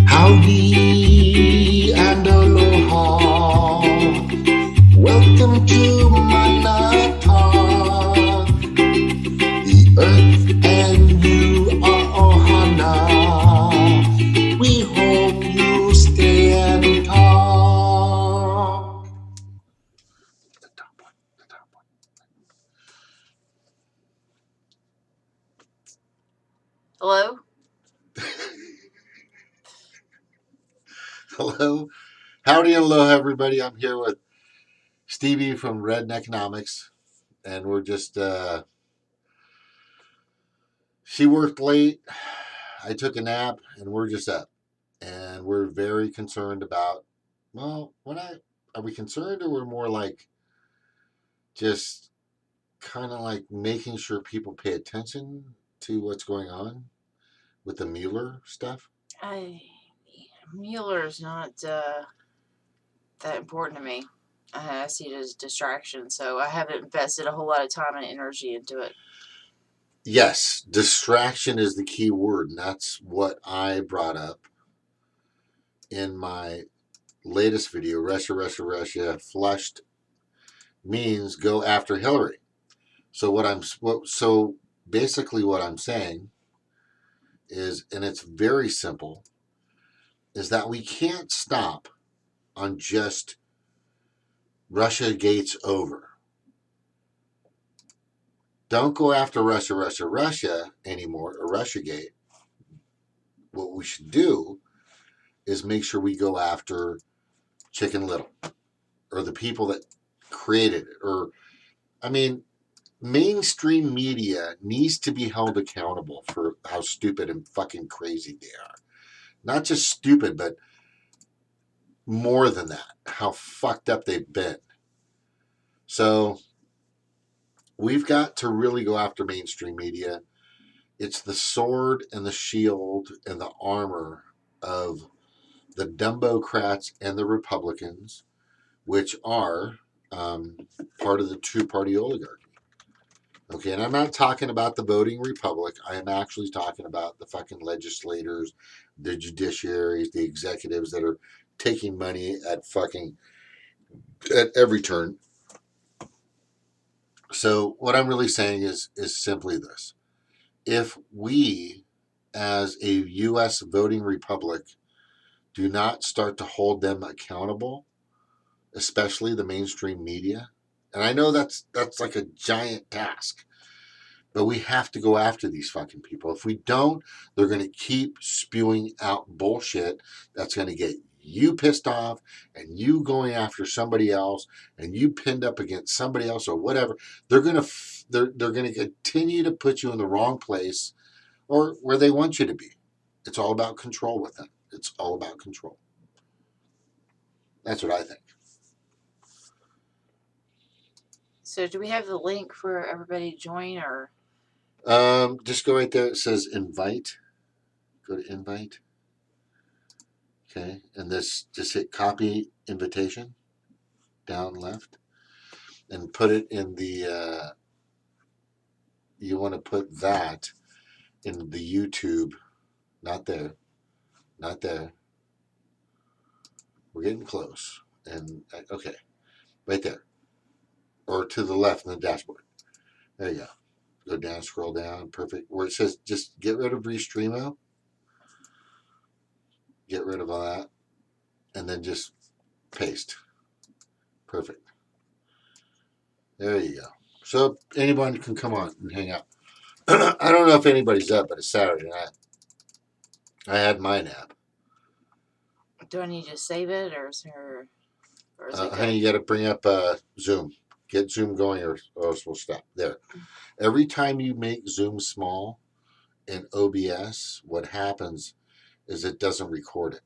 Howdy and aloha. Welcome to my talk. The earth and you are ohana. We hope you stay and talk. The top one. Hello? Hello. Howdy and aloha, everybody. I'm here with Stevie from Red Economics, and we're just, she worked late. I took a nap, and we're just up. And we're very concerned about, well, are we concerned, or we're more like just kind of like making sure people pay attention to what's going on with the Mueller stuff? Mueller's not that important to me. I see it as distraction, so I haven't invested a whole lot of time and energy into it. Yes, distraction is the key word, and that's what I brought up in my latest video. Russia flushed means go after Hillary. So basically what I'm saying is, and it's very simple, is that we can't stop on just Russia gate's over. Don't go after Russia anymore, or Russiagate. What we should do is make sure we go after Chicken Little, or the people that created it. Or, I mean, mainstream media needs to be held accountable for how stupid and fucking crazy they are. Not just stupid, but more than that, how fucked up they've been. So we've got to really go after mainstream media. It's the sword and the shield and the armor of the Dumbocrats and the Republicans, which are part of the two-party oligarchy. Okay, and I'm not talking about the voting republic. I am actually talking about the fucking legislators, the judiciaries, the executives that are taking money at every turn. So what I'm really saying is simply this. If we, as a U.S. voting republic, do not start to hold them accountable, especially the mainstream media, and I know that's like a giant task, but we have to go after these fucking people. If we don't, they're going to keep spewing out bullshit that's going to get you pissed off, and you going after somebody else, and you pinned up against somebody else or whatever. They're going to continue to put you in the wrong place, or where they want you to be. It's all about control with them. It's all about control. That's what I think. So do we have the link for everybody to join, or? Just go right there. It says invite. Go to invite. Okay, and this, just hit copy invitation down left, and put it in the. You want to put that in the YouTube. Not there. Not there. We're getting close. And okay, right there, or to the left in the dashboard. There you go. Go down, scroll down. Perfect. Where it says just get rid of Restreamo. Get rid of all that, and then just paste. Perfect. There you go. So anyone can come on and hang out. I don't know if anybody's up, but it's Saturday night. I had my nap. Do I need to save it, or is it Honey, you got to bring up Zoom. Get Zoom going, or else we'll stop. There. Every time you make Zoom small in OBS, what happens is it doesn't record it.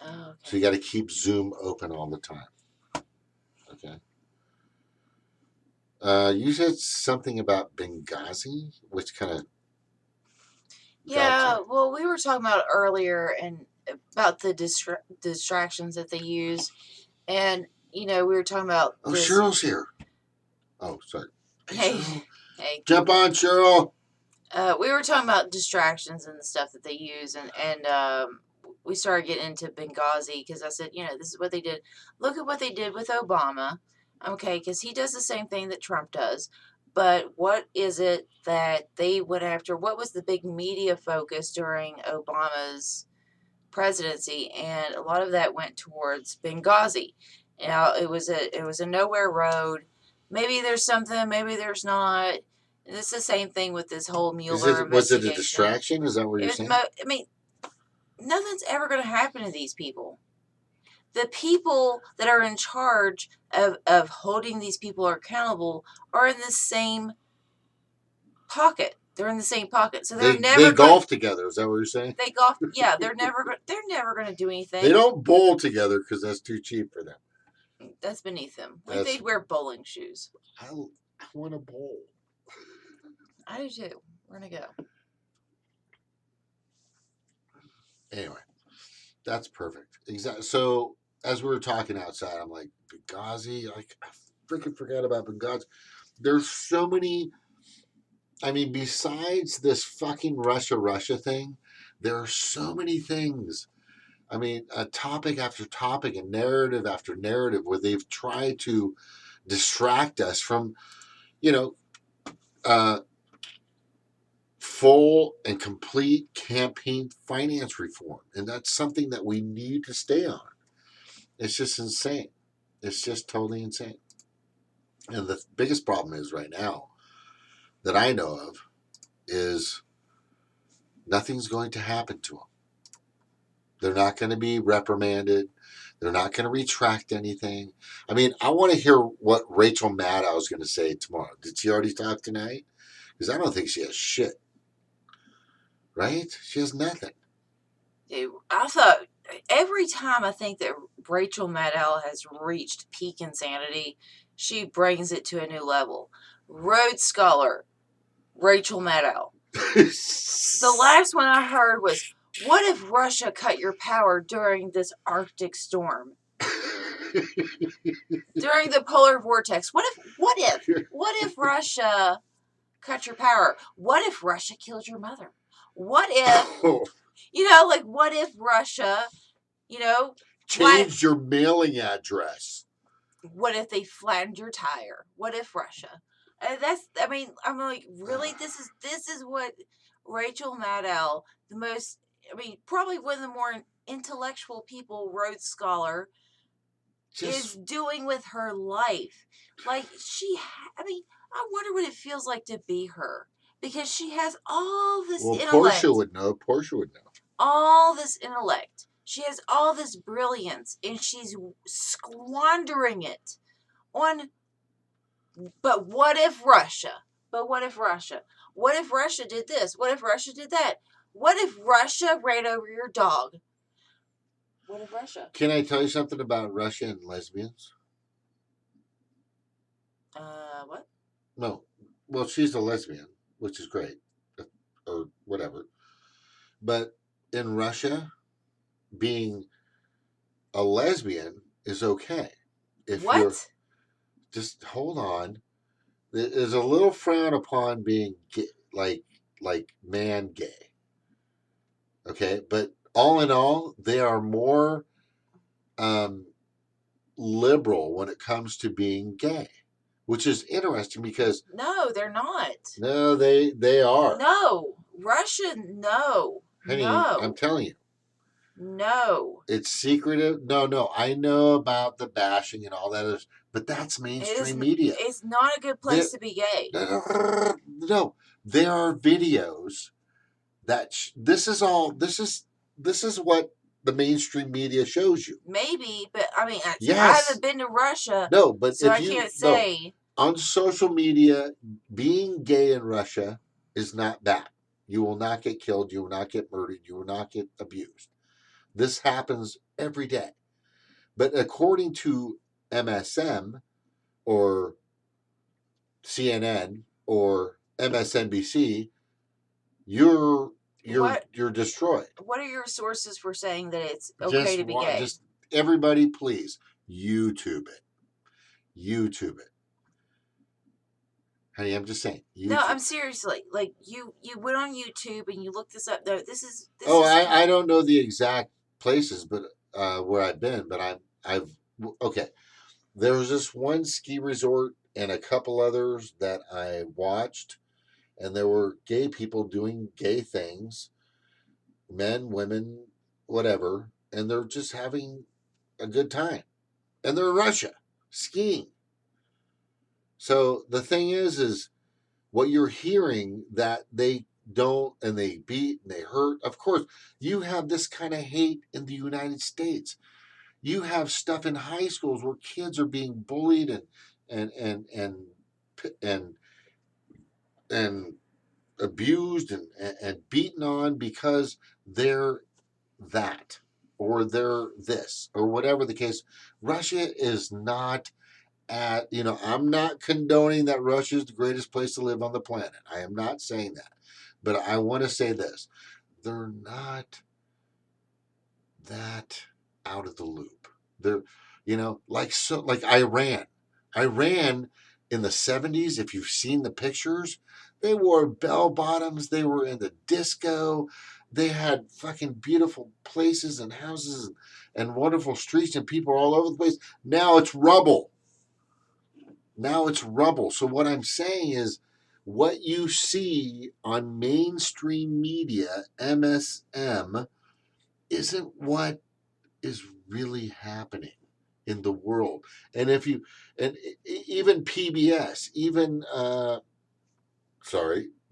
Oh, okay. So you got to keep Zoom open all the time. Okay. You said something about Benghazi, which kind of. Yeah, well, we were talking about earlier and about the distractions that they use, and we were talking about Oh, this. Cheryl's here. Oh, sorry. Hey, Cheryl. hey. Jump on, Cheryl. We were talking about distractions and the stuff that they use, and we started getting into Benghazi because I said, this is what they did. Look at what they did with Obama, okay? Because he does the same thing that Trump does. But what is it that they went after? What was the big media focus during Obama's presidency? And a lot of that went towards Benghazi. It was a nowhere road. Maybe there's something, maybe there's not. It's the same thing with this whole Mueller Was it a investigation. distraction? Is that what you're saying? I mean, nothing's ever going to happen to these people. The people that are in charge of holding these people accountable are in the same pocket. They're in the same pocket, so they golf together. Is that what you're saying? They golf. Yeah, they're never going to do anything. They don't bowl together because that's too cheap for them. That's beneath them. Like they'd wear bowling shoes. I want to bowl. I do too. We're gonna go. Anyway, that's perfect. Exactly. So as we were talking outside, I'm like, Benghazi. I freaking forgot about Benghazi. There's so many. I mean, besides this fucking Russia thing, there are so many things. I mean, a topic after topic and narrative after narrative where they've tried to distract us from, full and complete campaign finance reform. And that's something that we need to stay on. It's just insane. It's just totally insane. And the biggest problem is right now that I know of is nothing's going to happen to them. They're not going to be reprimanded. They're not going to retract anything. I mean, I want to hear what Rachel Maddow is going to say tomorrow. Did she already talk tonight? Because I don't think she has shit. Right? She has nothing. Dude, I thought every time I think that Rachel Maddow has reached peak insanity, she brings it to a new level. Rhodes Scholar, Rachel Maddow. The last one I heard was, what if Russia cut your power during this Arctic storm? During the polar vortex. What if Russia cut your power? What if Russia killed your mother? What if, what if Russia, changed your mailing address? What if they flattened your tire? What if Russia? I'm like, really? This is what Rachel Maddow, probably one of the more intellectual people, Rhodes Scholar, is doing with her life. Like, I wonder what it feels like to be her. Because she has all this intellect. Portia would know. All this intellect. She has all this brilliance, and she's squandering it on. But what if Russia? What if Russia did this? What if Russia did that? What if Russia ran over your dog? What if Russia? Can I tell you something about Russia and lesbians? What? No. Well, she's a lesbian, which is great, or whatever. But in Russia, being a lesbian is okay. What? Just hold on. There's a little frown upon being gay, like man gay. Okay, but all in all, they are more liberal when it comes to being gay, which is interesting because no, they're not. No, they are. No, Russia. No, Honey, no. I'm telling you. No. It's secretive. No. I know about the bashing and all that, but that's mainstream media. It's not a good place to be gay. No, there are videos that this is what the mainstream media shows you. Maybe, but I haven't been to Russia. No, but so I can't say. On social media, being gay in Russia is not bad. You will not get killed. You will not get murdered. You will not get abused. This happens every day. But according to MSM or CNN or MSNBC, you're destroyed. What are your sources for saying that it's okay to be gay? Just everybody, please YouTube it. YouTube it. Honey, I'm just saying. No, YouTube. I'm seriously like you went on YouTube and you looked this up. No, this is Oh, I don't know the exact places, but where I've been, but I've okay. There was this one ski resort and a couple others that I watched, and there were gay people doing gay things, men, women, whatever, and they're just having a good time. And they're in Russia skiing. So the thing is what you're hearing that they don't and they beat and they hurt. Of course, you have this kind of hate in the United States. You have stuff in high schools where kids are being bullied and and and and and abused and beaten on because they're that or they're this or whatever the case. Russia is not at, I'm not condoning that Russia is the greatest place to live on the planet. I am not saying that. But I want to say this, they're not that out of the loop. They're, like Iran. Iran in the 70s, if you've seen the pictures, they wore bell bottoms, they were in the disco, they had fucking beautiful places and houses and wonderful streets and people all over the place. Now it's rubble. So what I'm saying is what you see on mainstream media, MSM, isn't what is really happening in the world. And if you, and even PBS, even,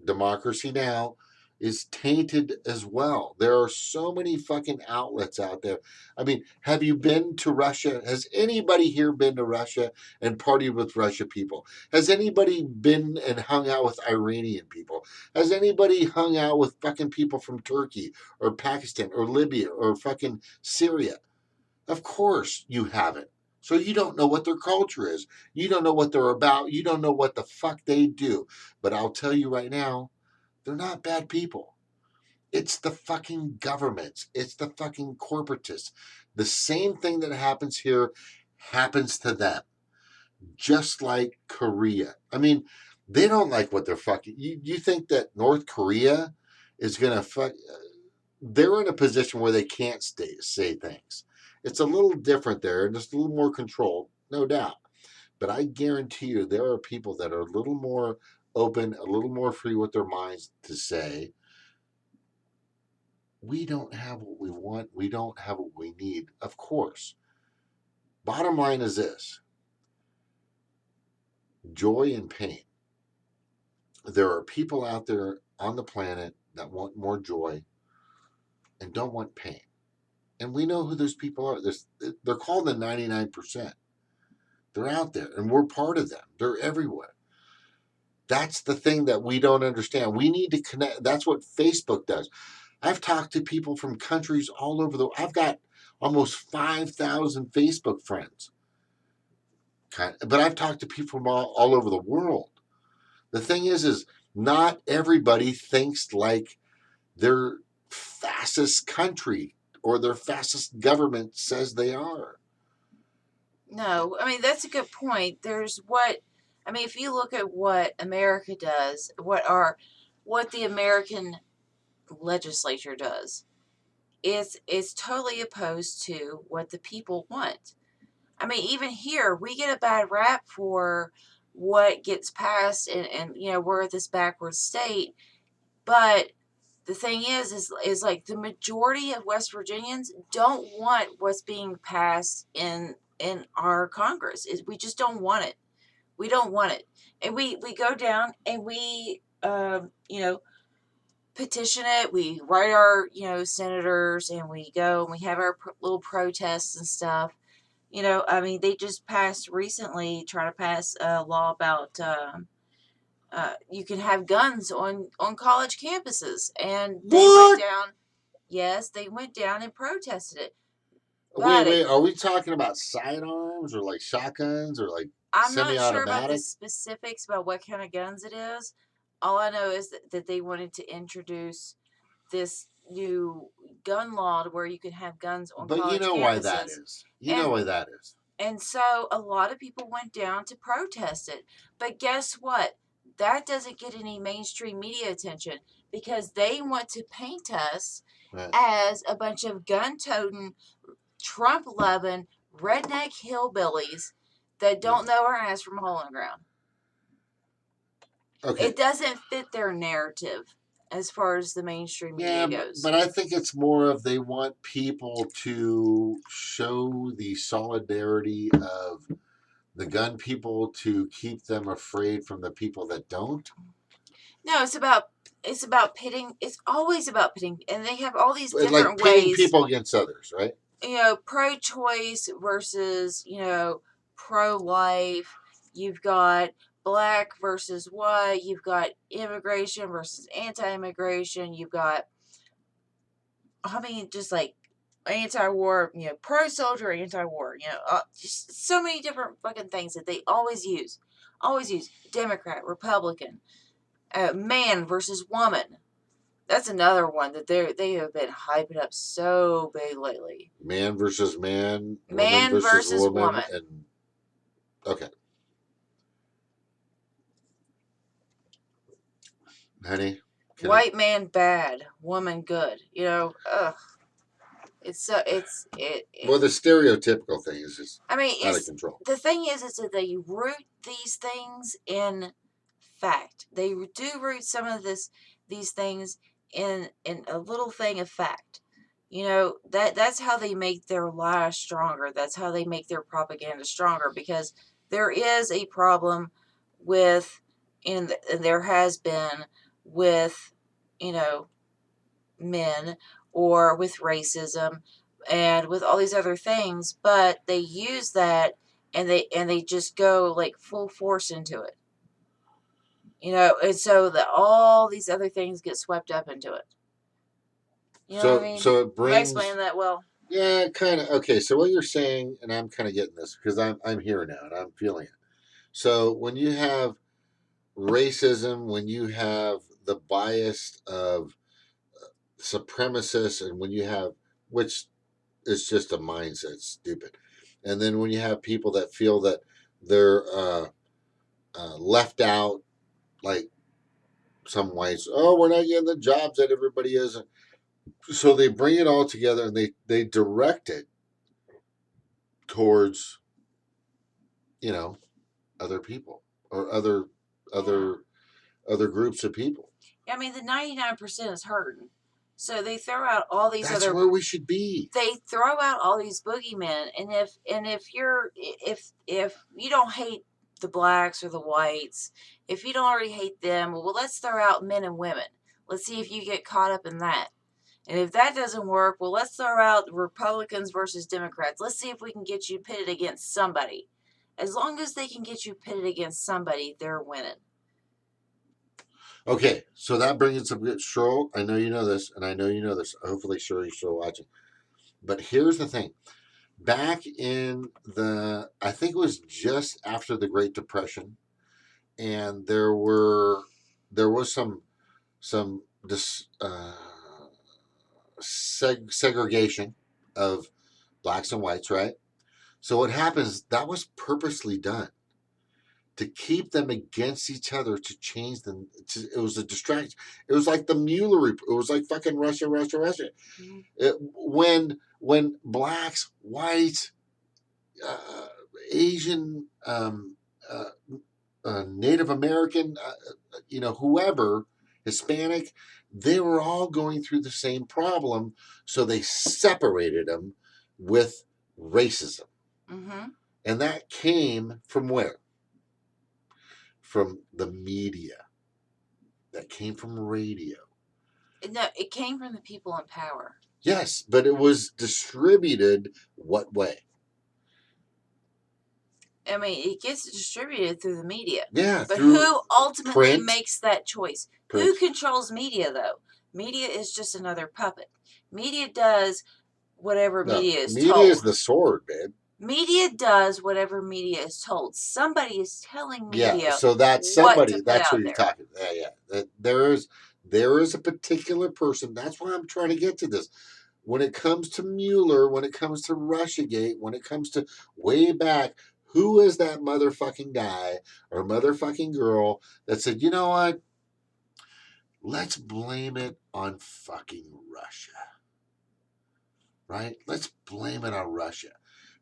Democracy Now! Is tainted as well. There are so many fucking outlets out there. I mean, have you been to Russia? Has anybody here been to Russia and partied with Russia people? Has anybody been and hung out with Iranian people? Has anybody hung out with fucking people from Turkey or Pakistan or Libya or fucking Syria? Of course you haven't. So you don't know what their culture is. You don't know what they're about. You don't know what the fuck they do. But I'll tell you right now, they're not bad people. It's the fucking governments. It's the fucking corporatists. The same thing that happens here happens to them. Just like Korea. I mean, they don't like what they're fucking. You think that North Korea is going to fuck. They're in a position where they can't say things. It's a little different there and just a little more controlled, no doubt. But I guarantee you there are people that are a little more open, a little more free with their minds to say, we don't have what we want, we don't have what we need. Of course. Bottom line is this, joy and pain. There are people out there on the planet that want more joy and don't want pain. And we know who those people are. They're called the 99%. They're out there and we're part of them. They're everywhere. That's the thing that we don't understand. We need to connect. That's what Facebook does. I've talked to people from countries all over the. I've got almost 5,000 Facebook friends. But I've talked to people from all over the world. The thing is not everybody thinks like their fastest country or their fastest government says they are. No, I mean that's a good point. If you look at what America does, what the American legislature does, it's totally opposed to what the people want. I mean, even here we get a bad rap for what gets passed, and we're this backward state. But the thing is like the majority of West Virginians don't want what's being passed in our Congress. We just don't want it. We don't want it, and we go down and we petition it. We write our senators, and we go and we have our little protests and stuff. They just passed recently, trying to pass a law about you can have guns on college campuses, and they went down. Yes, they went down and protested it. Wait, are we talking about sidearms or like shotguns or like I'm not sure about the semi-automatic? specifics about what kind of guns it is. All I know is that they wanted to introduce this new gun law to where you can have guns on But you college know why that campuses. is. You know And why that is. And so a lot of people went down to protest it. But guess what? That doesn't get any mainstream media attention because they want to paint us Right. as a bunch of gun-toting, Trump-loving, redneck hillbillies that don't know our ass from a hole in the ground. Okay. It doesn't fit their narrative as far as the mainstream media goes. But I think it's more of they want people to show the solidarity of the gun people to keep them afraid from the people that don't. No, it's about pitting. It's always about pitting, and they have all these Like different pitting ways. people against others, right? Pro-choice versus pro-life. You've got black versus white. You've got immigration versus anti-immigration. You've got, just like anti-war, pro-soldier, anti-war. Just so many different fucking things that they always use. Always use Democrat, Republican, man versus woman. That's another one that they have been hyping up so big lately. Man versus man, Man woman versus woman. and okay, honey. White man bad, woman good. Ugh. Well, the stereotypical thing is just out of it's control. the thing is that they root these things in fact. They do root some of these things in a little thing of fact. That's how they make their lies stronger. That's how they make their propaganda stronger, because there is a problem with, and there has been with, men, or with racism and with all these other things, but they use that, and they just go like full force into it. And so that all these other things get swept up into it. You know what I mean? So it brings. Am I explaining that well? Yeah, kind of. Okay, so what you're saying, and I'm kind of getting this because I'm here now and I'm feeling it. So when you have racism, when you have the bias of supremacists, and when you have, which is just a mindset, stupid, and then when you have people that feel that they're left out, like some whites, oh, we're not getting the jobs that everybody is. So they bring it all together and they direct it towards, other people or other groups of people. I mean, the 99% is hurting. So they throw out all these That's other. where we should be. They throw out all these boogeymen, and if you don't hate the blacks or the whites, if you don't already hate them, well, let's throw out men and women. Let's see if you get caught up in that. And if that doesn't work, well, let's throw out Republicans versus Democrats. Let's see if we can get you pitted against somebody. As long as they can get you pitted against somebody, they're winning. Okay, so that brings us up to Cheryl. I know you know this, and I know you know this. Hopefully, Cheryl, you're still watching. But here's the thing. Back in I think it was just after the Great Depression, and there was some segregation of blacks and whites, right? So what happens? That was purposely done to keep them against each other, to change them. It was a distraction. It was like the Mueller report. It was like fucking Russia. Mm-hmm. When blacks, whites, Asian, Native American, whoever, Hispanic, they were all going through the same problem. So they separated them with racism. Mm-hmm. And that came from where? From the media. That came from radio. No, it came from the people in power. Yes, but it was distributed what way? I mean, it gets distributed through the media. Yeah, but who ultimately makes that choice? Print. Who controls media, though? Media is just another puppet. Media does whatever media is told. Media is the sword, babe. Media does whatever media is told. Somebody is telling media. Yeah, so that's somebody. That's who you're talking. Yeah. There is a particular person. That's why I'm trying to get to this. when it comes to Mueller, when it comes to Russiagate, when it comes to way back, who is that motherfucking guy or motherfucking girl that said, you know what? Let's blame it on fucking Russia. Right? Let's blame it on Russia.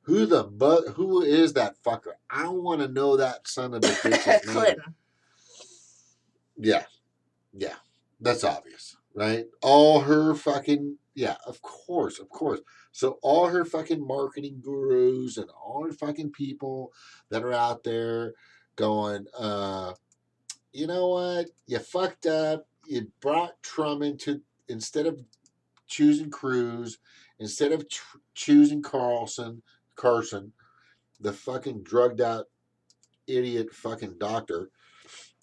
Who is that fucker? I want to know that son of a bitch's name. Clinton. Yeah. Yeah. That's obvious, right? All her fucking of course. So all her fucking marketing gurus and all her fucking people that are out there going, you know what? You fucked up. You brought Trump into instead of choosing Cruz, instead of choosing Carson, the fucking drugged out idiot fucking doctor,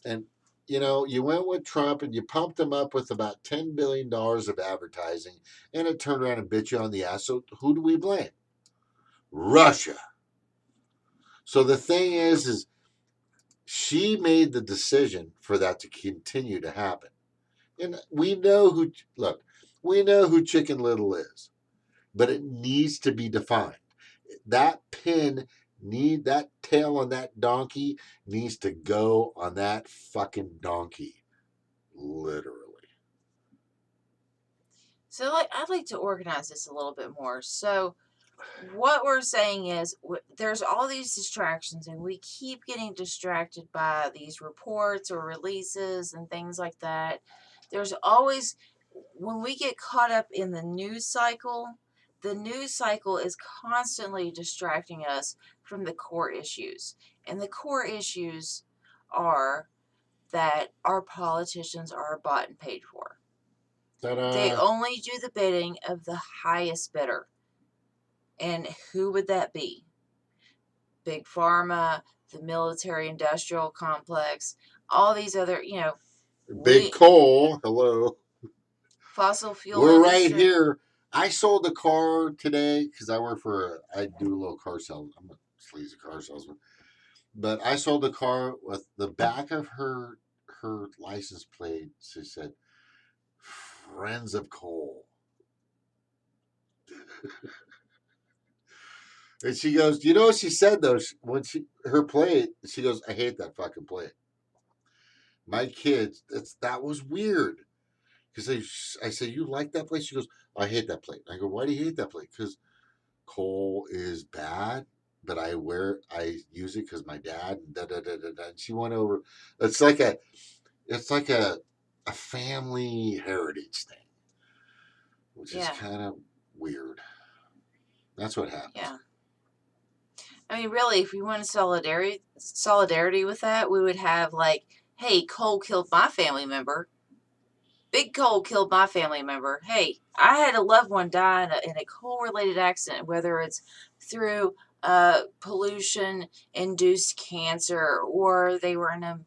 and you went with Trump and you pumped him up with about $10 billion of advertising, and it turned around and bit you on the ass. So who do we blame? Russia. So the thing is she made the decision for that to continue to happen. And we know who Chicken Little is, but it needs to be defined. That that tail on that donkey needs to go on that fucking donkey. Literally. So, I'd like to organize this a little bit more. So, what we're saying is there's all these distractions, and we keep getting distracted by these reports or releases and things like that. There's always, when we get caught up in the news cycle is constantly distracting us from the core issues. And the core issues are that our politicians are bought and paid for. Ta-da. They only do the bidding of the highest bidder. And who would that be? Big Pharma, the military industrial complex, all these other, Big coal. Hello. Fossil fuel We're industry. right here. I sold a car today because I do a little car salesman. I'm a sleazy car salesman. But I sold a car with the back of her license plate. She said, "Friends of Coal." And she goes, you know what she said though? When her plate, she goes, "I hate that fucking plate." My kids, that was weird because I said, "You like that plate?" She goes, "I hate that plate." I go, "Why do you hate that plate?" Because coal is bad, but I use it because my dad and da da da da da. And she went over. It's like a family heritage thing, which is kind of weird. That's what happens. Yeah. I mean, really, if we wanted solidarity with that, we would have hey, coal killed my family member. Big coal killed my family member. Hey, I had a loved one die in a coal-related accident, whether it's through pollution-induced cancer or they were in a,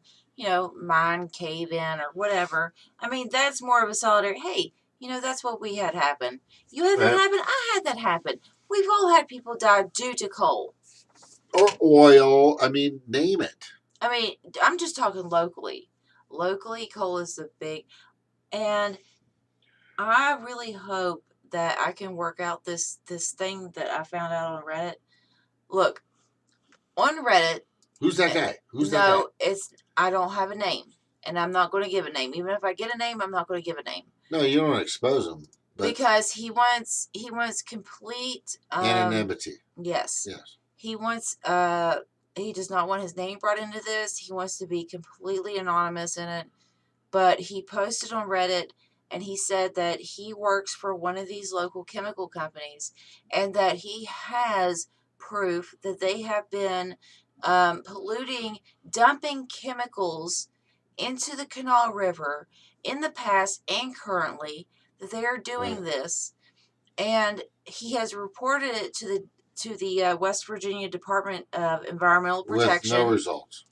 mine cave-in or whatever. I mean, that's more of a solidarity. Hey, that's what we had happen. You had that happen. I had that happen. We've all had people die due to coal. Or oil. I mean, name it. I mean, I'm just talking locally. Locally, coal is the big, and I really hope that I can work out this thing that I found out on Reddit. Look, on Reddit. Who's that guy? Who's that guy? No, I don't have a name, and I'm not going to give a name. Even if I get a name, I'm not going to give a name. No, you don't expose him. Because he wants complete anonymity. Yes. Yes. He wants he does not want his name brought into this. He wants to be completely anonymous in it. But he posted on Reddit and he said that he works for one of these local chemical companies and that he has proof that they have been polluting, dumping chemicals into the Canal River in the past and currently, that they are doing this. And he has reported it to the West Virginia Department of Environmental Protection. With no results.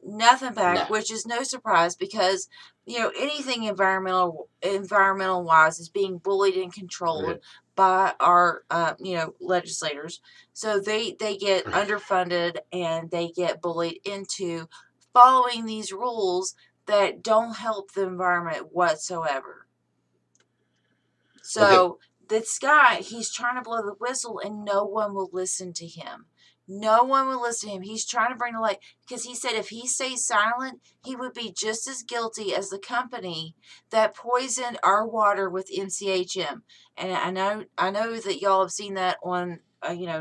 Nothing back, which is no surprise because anything environmental wise is being bullied and controlled by our legislators. So they get underfunded and they get bullied into following these rules that don't help the environment whatsoever. So This guy, he's trying to blow the whistle and no one will listen to him. No one will listen to him. He's trying to bring the light because he said if he stays silent, he would be just as guilty as the company that poisoned our water with MCHM. And I know that y'all have seen that on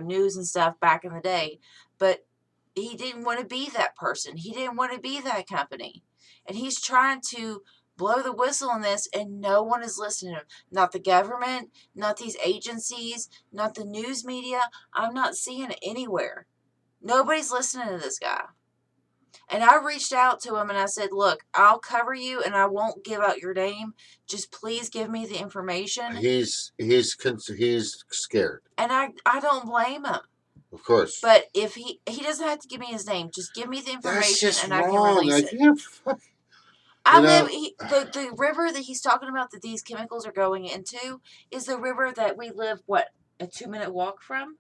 news and stuff back in the day, but he didn't want to be that person. He didn't want to be that company, and he's trying to blow the whistle on this, and no one is listening to him. Not the government, not these agencies, not the news media. I'm not seeing it anywhere. Nobody's listening to this guy. And I reached out to him and I said, look, I'll cover you and I won't give out your name. Just please give me the information. He's scared. And I don't blame him. Of course. But if he doesn't have to give me his name, just give me the information and I can release it. The river that he's talking about that these chemicals are going into is the river that we live, a 2-minute walk from?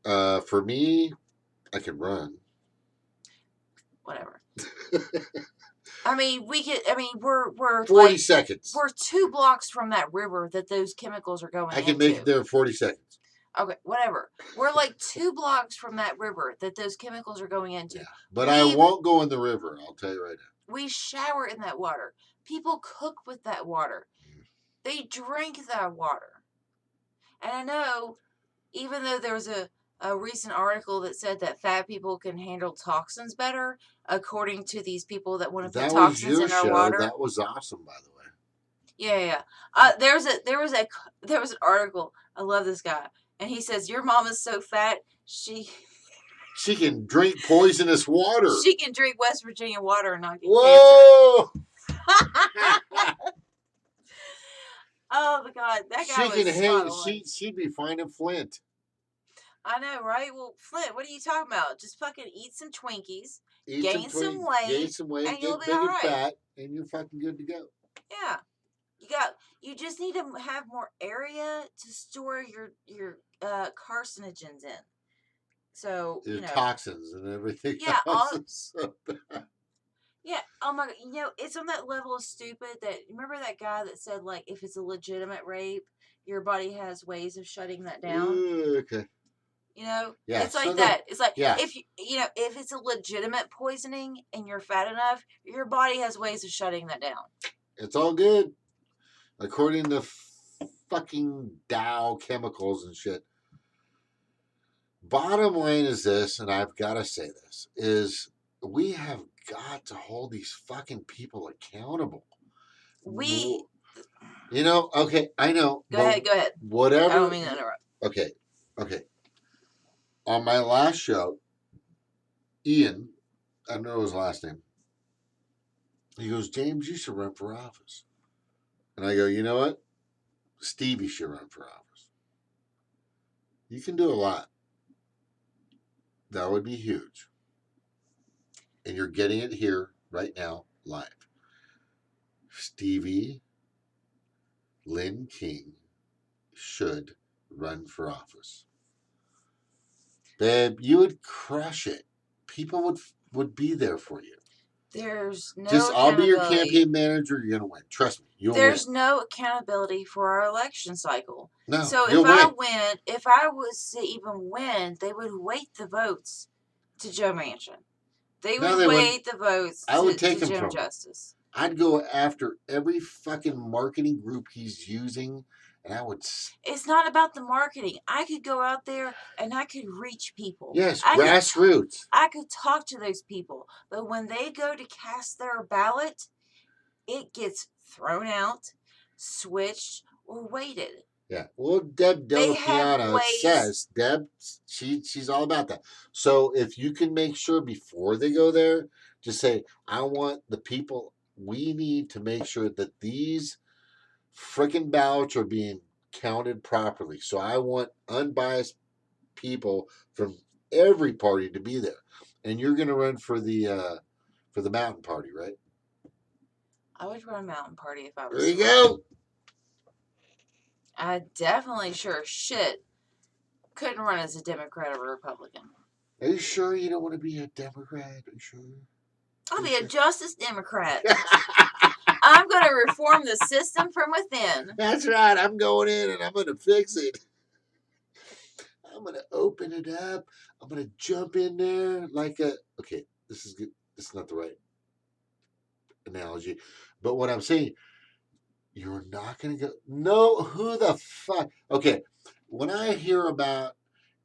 For me, I can run. Whatever. We're 40 seconds. We're 2 blocks from that river that those chemicals are going into. I can make it there in 40 seconds. Okay, whatever. We're like 2 blocks from that river that those chemicals are going into. Yeah, but I won't go in the river, I'll tell you right now. We shower in that water. People cook with that water. They drink that water. And I know, even though there was a recent article that said that fat people can handle toxins better, according to these people that want to put toxins in our water. That was awesome, by the way. Yeah. There was an article. I love this guy, and he says your mom is so fat she can drink poisonous water. She can drink West Virginia water and not get Whoa! cancer. Oh my God, that guy she'd be fine in Flint. I know, right? Well, Flint, what are you talking about? Just fucking eat some Twinkies, gain some weight, and you'll be all right. Fat, and you're fucking good to go. Yeah, you just need to have more area to store your carcinogens in. So your toxins and everything. Yeah, else. Yeah. Oh my God. It's on that level of stupid that remember that guy that said like if it's a legitimate rape, your body has ways of shutting that down. Okay. Yeah, it's like so that. It's like if if it's a legitimate poisoning and you're fat enough, your body has ways of shutting that down. It's all good, according to fucking Dow chemicals and shit. Bottom line is this, and I've got to say this: is we have got to hold these fucking people accountable. Okay, I know. Go ahead. Whatever. I don't mean to interrupt. Okay. On my last show, Ian, I don't know his last name. He goes, James, you should run for office. And I go, you know what? Stevie should run for office. You can do a lot. That would be huge. And you're getting it here right now, live. Stevie Lynn King should run for office. Babe, you would crush it. People would be there for you. There's no I'll be your campaign manager. You're gonna win. Trust me. There's no accountability for our election cycle. No. So if I was to even win, they would weight the votes to Joe Manchin. They would weight the votes to Jim Justice. I'd go after every fucking marketing group he's using, and I would. It's not about the marketing. I could go out there and I could reach people. Yes, grassroots. I could talk to those people, but when they go to cast their ballot, it gets thrown out, switched, or weighted. Yeah. Well, Deb Delapiano says, she's all about that. So if you can make sure before they go there, just say, I want the people, we need to make sure that these freaking ballots are being counted properly. So I want unbiased people from every party to be there. And you're going to run for the Mountain Party, right? I would run Mountain Party if I was. There you go. I definitely sure shit couldn't run as a Democrat or a Republican. Are you sure you don't want to be a Democrat? Are you sure? I'll be a Justice Democrat. I'm going to reform the system from within. That's right. I'm going in and I'm going to fix it. I'm going to open it up. I'm going to jump in there like a. Okay, this is good. This is not the right analogy. But what I'm saying, you're not going to go. No, who the fuck? Okay, when I hear about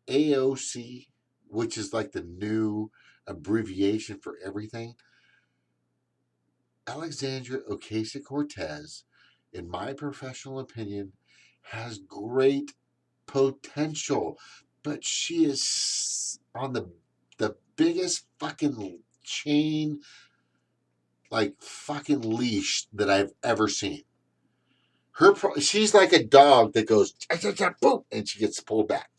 AOC, which is like the new abbreviation for everything, Alexandria Ocasio-Cortez, in my professional opinion, has great potential, but she is on the biggest fucking chain, like fucking leash that I've ever seen. She's like a dog that goes boom, and she gets pulled back.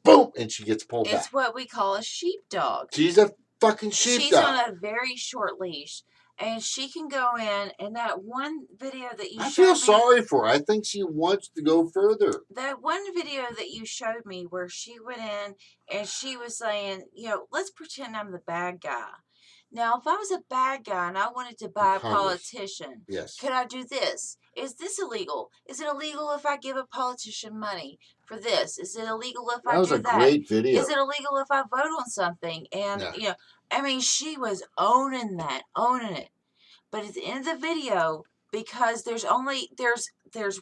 Boom, and she gets pulled back. It's what we call a sheepdog. She's a fucking sheepdog. She's on a very short leash, and she can go in. And that one video that you showed me, I feel sorry for her. I think she wants to go further. That one video that you showed me where she went in and she was saying, let's pretend I'm the bad guy. Now, if I was a bad guy and I wanted to buy a politician, yes, could I do this? Is this illegal? Is it illegal if I give a politician money for this? Is it illegal if I do that? That was a great video. Is it illegal if I vote on something? And, she was owning it. But at the end of the video, because there's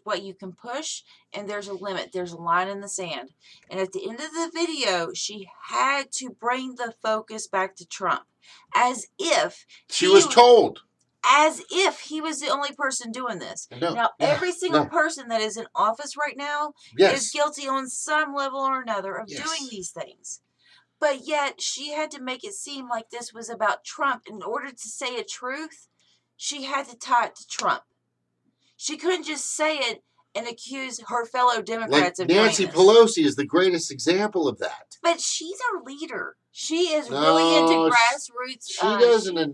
what you can push and there's a limit. There's a line in the sand. And at the end of the video, she had to bring the focus back to Trump. As if she was told. As if he was the only person doing this. Now, every single person that is in office right now is guilty on some level or another of doing these things. But yet, she had to make it seem like this was about Trump. In order to say a truth, she had to tie it to Trump. She couldn't just say it and accuse her fellow Democrats of doing this. Nancy Pelosi is the greatest example of that. But she's our leader. She is really into grassroots.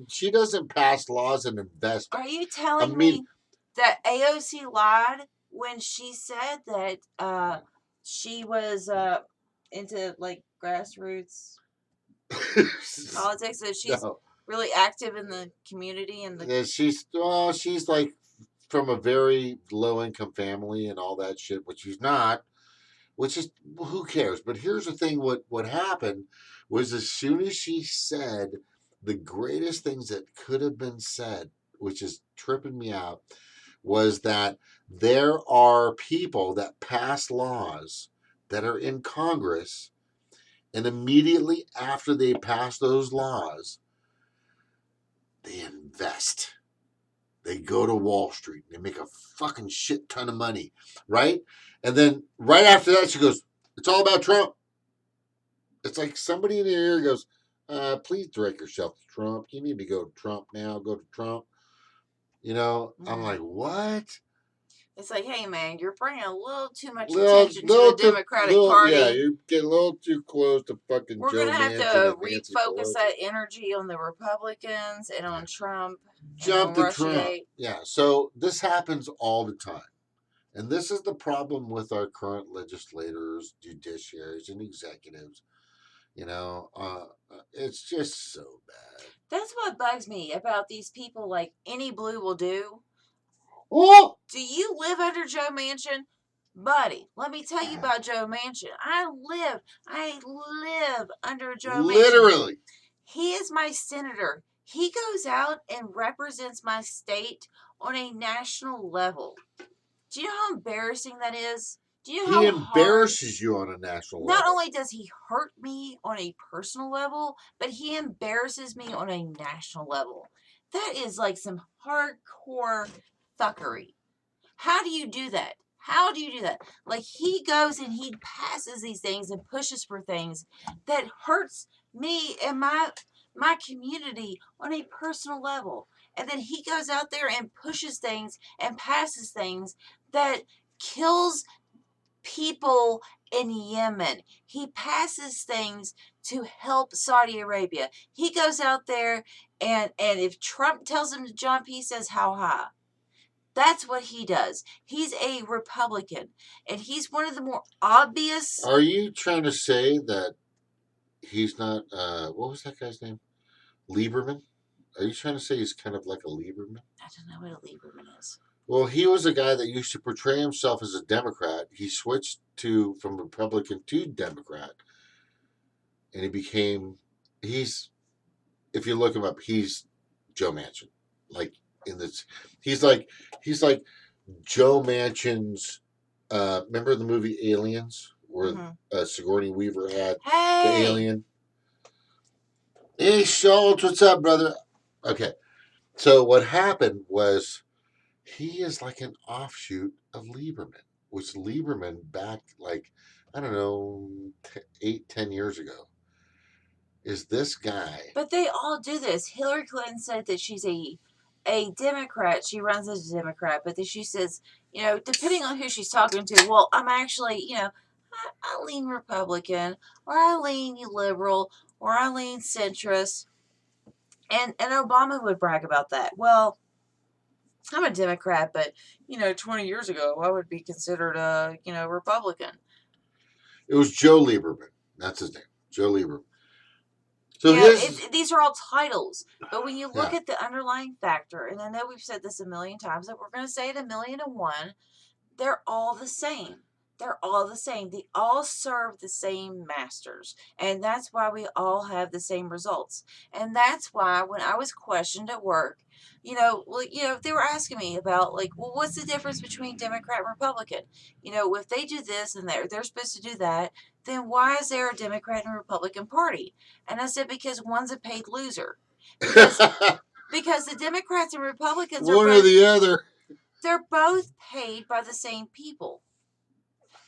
She doesn't pass laws and invest. Are you telling me that AOC lied when she said that she was into like grassroots politics? That she's really active in the community and she's like from a very low income family and all that shit, which she's not. Which is, who cares? But here's the thing: what happened was, as soon as she said the greatest things that could have been said, which is tripping me out, was that there are people that pass laws that are in Congress, and immediately after they pass those laws, they invest. They go to Wall Street. They make a fucking shit ton of money, right? And then right after that, she goes, it's all about Trump. It's like somebody in the ear goes, please direct yourself to Trump. You need to go to Trump now. Go to Trump. I'm like, what? It's like, hey, man, you're bringing a little too much attention to the Democratic Party. Yeah, you get a little too close to fucking Joe Manchin. We're going to have to refocus that energy on the Republicans and on Trump. Jump to Trump. Yeah, so this happens all the time. And this is the problem with our current legislators, judiciaries, and executives. It's just so bad. That's what bugs me about these people like any blue will do. Oh! Do you live under Joe Manchin? Buddy, let me tell you about Joe Manchin. I live under Joe Manchin. Literally. He is my senator. He goes out and represents my state on a national level. Do you know how embarrassing that is? Do you know how he embarrasses you on a national level? Not only does he hurt me on a personal level, but he embarrasses me on a national level. That is like some hardcore fuckery. How do you do that? How do you do that? Like, he goes and he passes these things and pushes for things that hurts me and my community on a personal level. And then he goes out there and pushes things and passes things that kills people in Yemen. He passes things to help Saudi Arabia. He goes out there and if Trump tells him to jump, he says, how high? That's what he does. He's a Republican, and he's one of the more obvious. Are you trying to say that he's not, what was that guy's name? Lieberman? Are you trying to say he's kind of like a Lieberman? I don't know what a Lieberman is. Well, he was a guy that used to portray himself as a Democrat. He switched from Republican to Democrat, and he became. He's if you look him up, he's Joe Manchin. Like in this, he's like Joe Manchin's. Remember the movie Aliens, where Sigourney Weaver had the alien. Hey, Schultz, what's up, brother? Okay, so what happened was he is like an offshoot of Lieberman, which Lieberman back like I don't know 8-10 years ago is this guy. But they all do this. Hillary Clinton said that she's a Democrat. She runs as a Democrat, but then she says, depending on who she's talking to, well, I'm actually, I lean Republican, or I lean liberal, or I lean centrist. And Obama would brag about that. Well, I'm a Democrat, but 20 years ago I would be considered a Republican. It was Joe Lieberman. That's his name, Joe Lieberman. So these are all titles, but when you look at the underlying factor, and I know we've said this a million times, but we're going to say it 1,000,001, they're all the same. They're all the same. They all serve the same masters. And that's why we all have the same results. And that's why when I was questioned at work, they were asking me about, well, what's the difference between Democrat and Republican? If they do this and they're supposed to do that, then why is there a Democrat and Republican Party? And I said, because one's a paid loser. Because the Democrats and Republicans one or the other. They're both paid by the same people.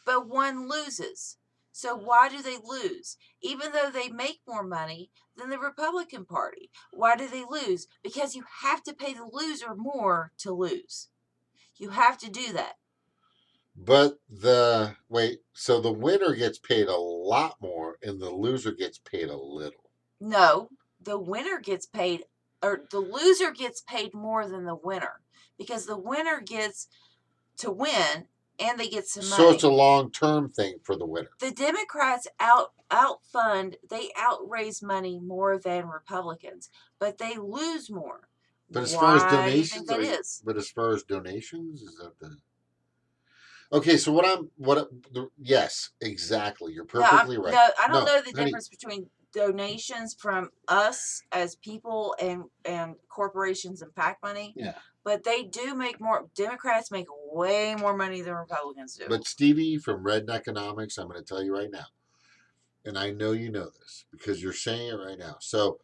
But one loses. So why do they lose? Even though they make more money than the Republican Party. Why do they lose? Because you have to pay the loser more to lose. You have to do that. But so the winner gets paid a lot more and the loser gets paid a little. No, the winner gets paid, or the loser gets paid more than the winner. Because the winner gets to win and they get some money. So it's a long-term thing for the winner. The Democrats they outraise money more than Republicans, but they lose more. But as far as donations, as far as donations, is that the... Okay, so yes, exactly. You're perfectly right. No, I don't know the difference between donations from us as people and corporations and PAC money. Yeah. But they do make more. Democrats make way more money than Republicans do. But Stevie from Red Economics, I'm going to tell you right now, and I know you know this because you're saying it right now. So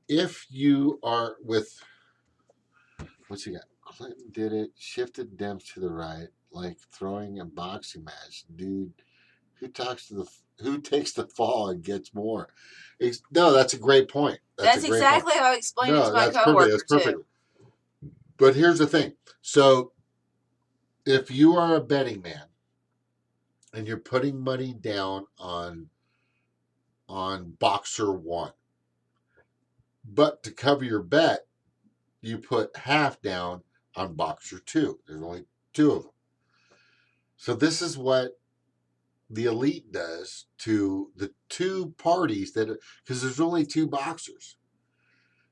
if you are with, what's he got? Clinton did it, shifted Dems to the right, like throwing a boxing match. Dude, who takes the fall and gets more? No, that's a great point. That's exactly how I explained it to my coworker too. But here's the thing. So if you are a betting man and you're putting money down on boxer 1, but to cover your bet, you put half down on boxer 2. There's only 2 of them. So this is what the elite does to the 2 parties because there's only 2 boxers.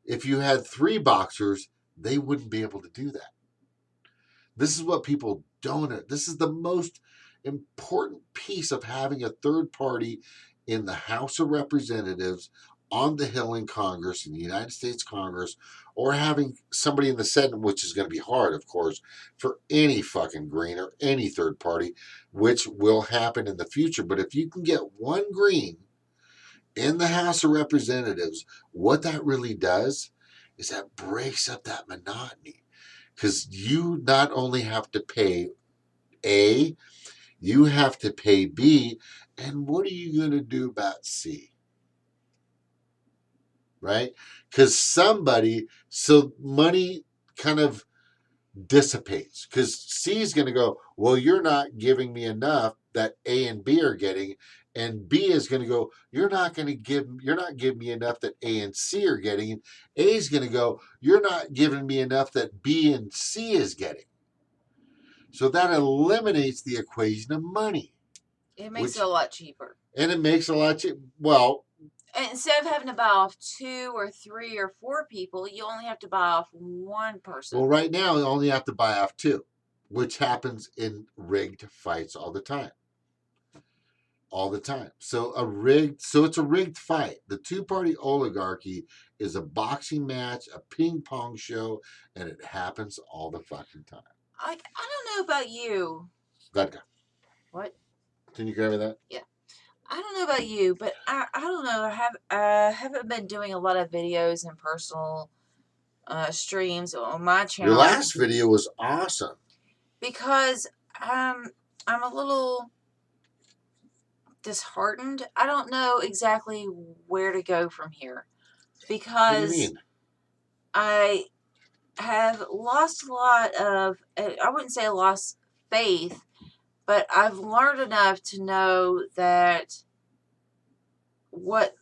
If you had 3 boxers, they wouldn't be able to do that. This is what people don't. This is the most important piece of having a third party in the House of Representatives, on the Hill in Congress, in the United States Congress, or having somebody in the Senate, which is going to be hard, of course, for any fucking green or any third party, which will happen in the future. But if you can get one green in the House of Representatives, what that really does is that breaks up that monotony. Because you not only have to pay A, you have to pay B, and what are you going to do about C? Right? Because so money kind of dissipates. Because C is going to go, well, you're not giving me enough that A and B are getting, and B is going to go, you're not giving me enough that A and C are getting, and A is going to go, you're not giving me enough that B and C is getting. So that eliminates the equation of money. It makes it a lot cheaper. And it makes a lot cheaper. Well, instead of having to buy off 2 or 3 or 4 people, you only have to buy off one person. Well, right now you only have to buy off 2, which happens in rigged fights all the time. All the time. So it's a rigged fight. The two-party oligarchy is a boxing match, a ping pong show, and it happens all the fucking time. I don't know about you. Vodka. What? Can you grab me that? Yeah. I don't know about you, but I don't know. I haven't been doing a lot of videos and personal streams on my channel. Your last video was awesome. Because I'm a little disheartened. I don't know exactly where to go from here. Because What do you mean? I have lost a lot of, I wouldn't say I lost faith, but I've learned enough to know that what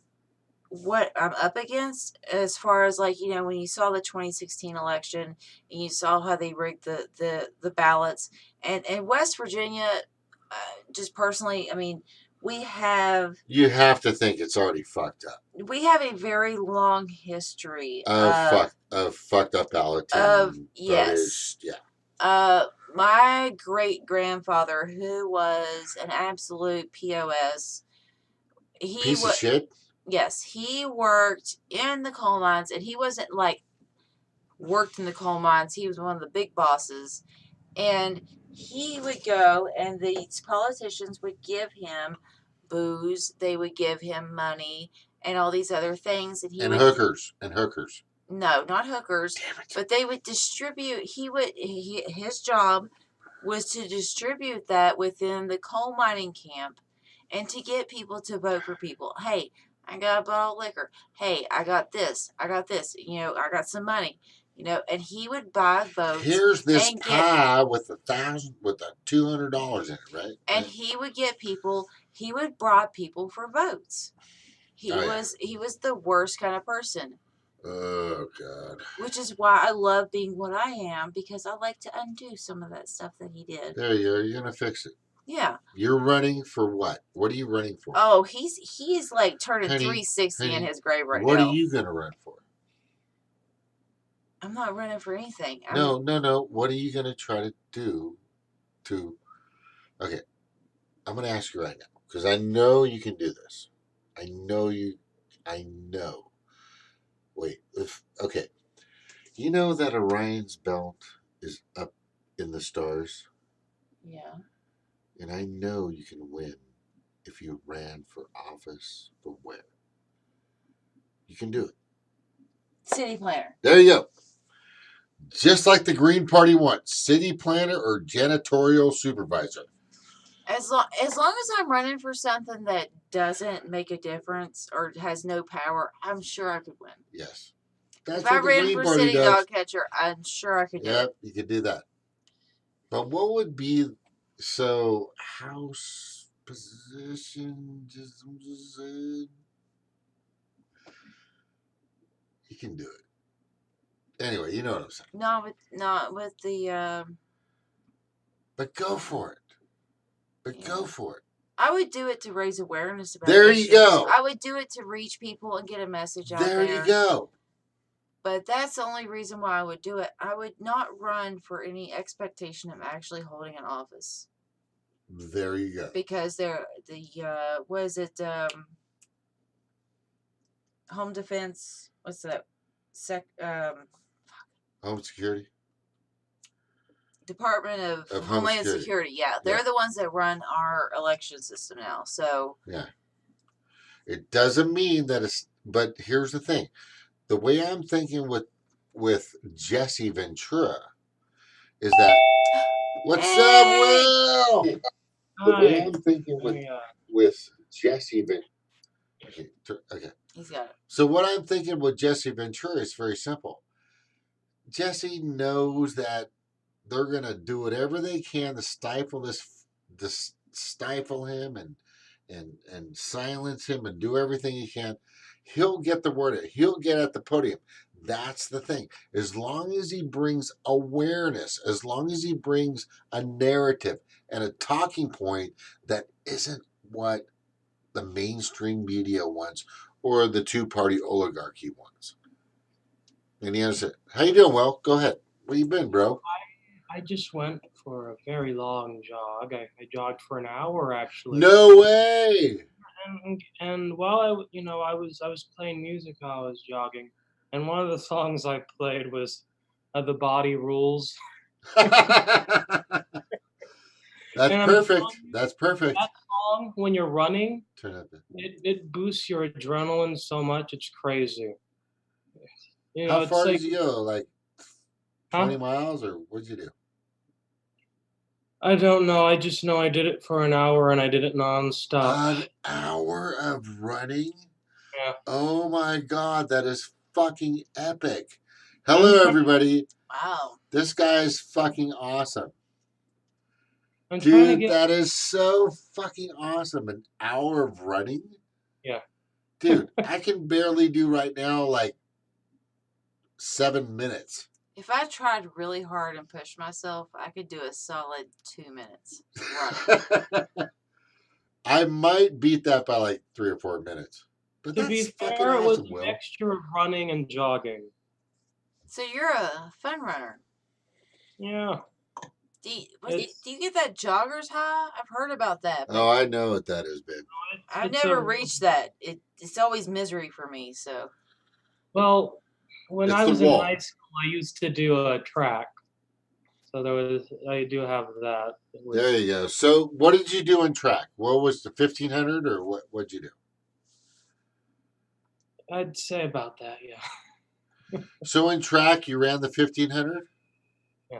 I'm up against, as far as, like, you know, when you saw the 2016 election and you saw how they rigged the ballots, and in West Virginia, just personally, I mean, you have to think it's already fucked up. We have a very long history of fucked up balloting. Yes. Yeah. My great grandfather, who was an absolute POS, Piece of shit. Yes, he worked in the coal mines, and he wasn't like worked in the coal mines. He was one of the big bosses, and he would go, and these politicians would give him booze. They would give him money and all these other things, and hookers. No, not hookers. Damn it. But they would distribute. His job was to distribute that within the coal mining camp, and to get people to vote for people. Hey, I got a bottle of liquor. Hey, I got this. You know, I got some money. You know, and he would buy votes. Here's this pie with $200 in it, right? And he would get people. He would bribe people for votes. He was the worst kind of person. Oh, God. Which is why I love being what I am, because I like to undo some of that stuff that he did. There you go. You're going to fix it. Yeah. You're running for what? What are you running for? Oh, he's like turning 360 in his grave right now. What are you going to run for? I'm not running for anything. No. What are you going to try to do to... Okay. I'm going to ask you right now, because I know you can do this. I know. Wait. Okay. You know that Orion's belt is up in the stars? Yeah. And I know you can win if you ran for office. For where? You can do it. City planner. There you go. Just like the Green Party wants. City planner or janitorial supervisor. As long as I'm running for something that doesn't make a difference or has no power, I'm sure I could win. Yes. That's if I ran for city dog catcher, I'm sure I could do it. Yep, you could do that. But what would be... So, house position, you can do it. Anyway, you know what I'm saying. Not with the. But go for it. Go for it. I would do it to raise awareness about. There you go. I would do it to reach people and get a message out there. There you go. But that's the only reason why I would do it. I would not run for any expectation of actually holding an office. There you go. Because home defense, what's that? Home security? Department of Homeland Security. Yeah, they're the ones that run our election system now. So yeah, it doesn't mean that it's. But here's the thing: the way I'm thinking with Jesse Ventura is that. What's up, Will? The way I'm thinking with Jesse Ventura. Okay. He's got it. So what I'm thinking with Jesse Ventura is very simple. Jesse knows that they're gonna do whatever they can to stifle stifle him and silence him and do everything he can. He'll get the word out. He'll get at the podium. That's the thing. As long as he brings awareness, as long as he brings a narrative and a talking point that isn't what the mainstream media wants or the two-party oligarchy ones. And he answered, "How you doing, Will? Go ahead. Where you been, bro?" I just went for a very long jog. I jogged for an hour actually. No way. And while I was playing music while I was jogging, and one of the songs I played was "The Body Rules." That's And I'm perfect. telling you, That's perfect. that song when you're running, Turn up the. it boosts your adrenaline so much it's crazy. How It's far like, did you go? Like 20 huh? miles, or what'd you do? I don't know. I just know I did it for an hour and I did it nonstop. An hour of running? Yeah. Oh my God, that is fucking epic. Hello, everybody. Wow. This guy is fucking awesome. I'm trying to Dude, get. that is so fucking awesome. An hour of running? Yeah. Dude, I can barely do right now like 7 minutes. If I tried really hard and pushed myself, I could do a solid 2 minutes running. I might beat that by like 3 or 4 minutes. But To that's be fucking fair, it was awesome, a Will. mixture of running and jogging. So you're a fun runner. Yeah. Do you get that jogger's high? I've heard about that. Oh, I know what that is, babe. I've It's never a- reached that. It's always misery for me. So Well, when It's I the was in wall. high school, I used to do a track. So I do have that. There you go. So, what did you do in track? What was the 1500 or what'd you do? I'd say about that, yeah. So, in track, you ran the 1500? Yeah.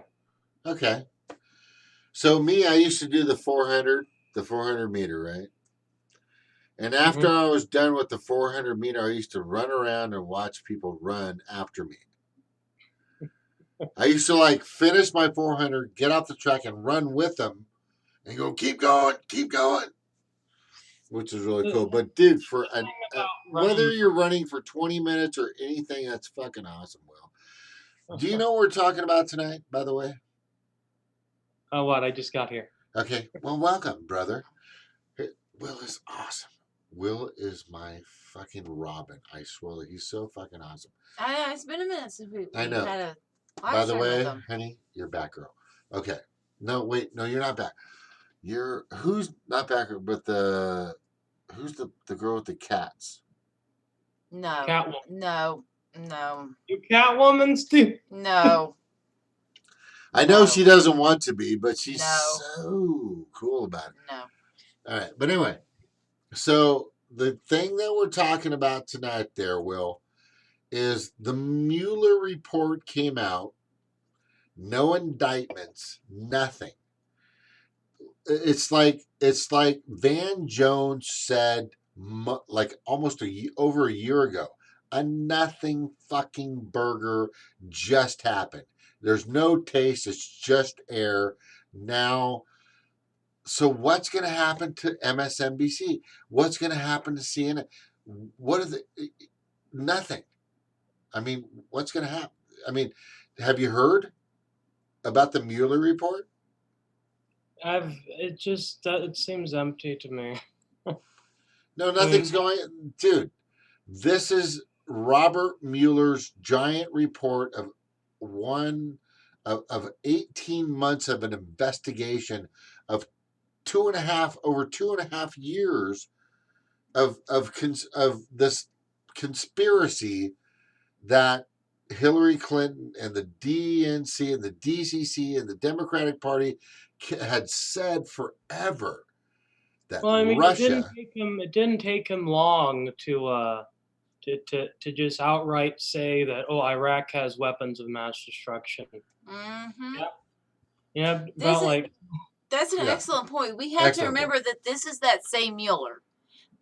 Okay. So, me, I used to do the 400 meter, right? And after I was done with the 400 meter, I used to run around and watch people run after me. I used to like finish my 400, get off the track and run with them and go, keep going, which is really cool. But dude, for whether you're running for 20 minutes or anything, that's fucking awesome, Will. Do you know what we're talking about tonight, by the way? Oh, what? I just got here. Okay. Well, welcome, brother. Will is awesome. Will is my fucking Robin. I swear, he's so fucking awesome. I know it's been a minute since we I know. had a By live the stream with way, them. honey, you're back, girl. Okay. No, wait. No, you're not back. Who's not back, but who's the girl with the cats? No. Catwoman. No. You Catwoman, Steve? No. I know No. she doesn't want to be, but she's No. so cool about it. No. All right. But anyway, so the thing that we're talking about tonight there, Will, is the Mueller report came out. No indictments, nothing. It's like Van Jones said like almost over a year ago. A nothing fucking burger just happened. There's no taste. It's just air. Now, so what's going to happen to MSNBC? What's going to happen to CNN? What is it? Nothing. I mean, what's going to happen? I mean, have you heard about the Mueller report? It seems empty to me. No, nothing's going. Dude, this is Robert Mueller's giant report of of 18 months of an investigation of over 2.5 years of this conspiracy that Hillary Clinton and the DNC and the DCC and the Democratic Party had said forever that Well, I mean, Russia. it didn't take him long to just outright say that, oh, Iraq has weapons of mass destruction. Mm-hmm. Yeah, about that's an excellent point. We have to remember that this is that same Mueller.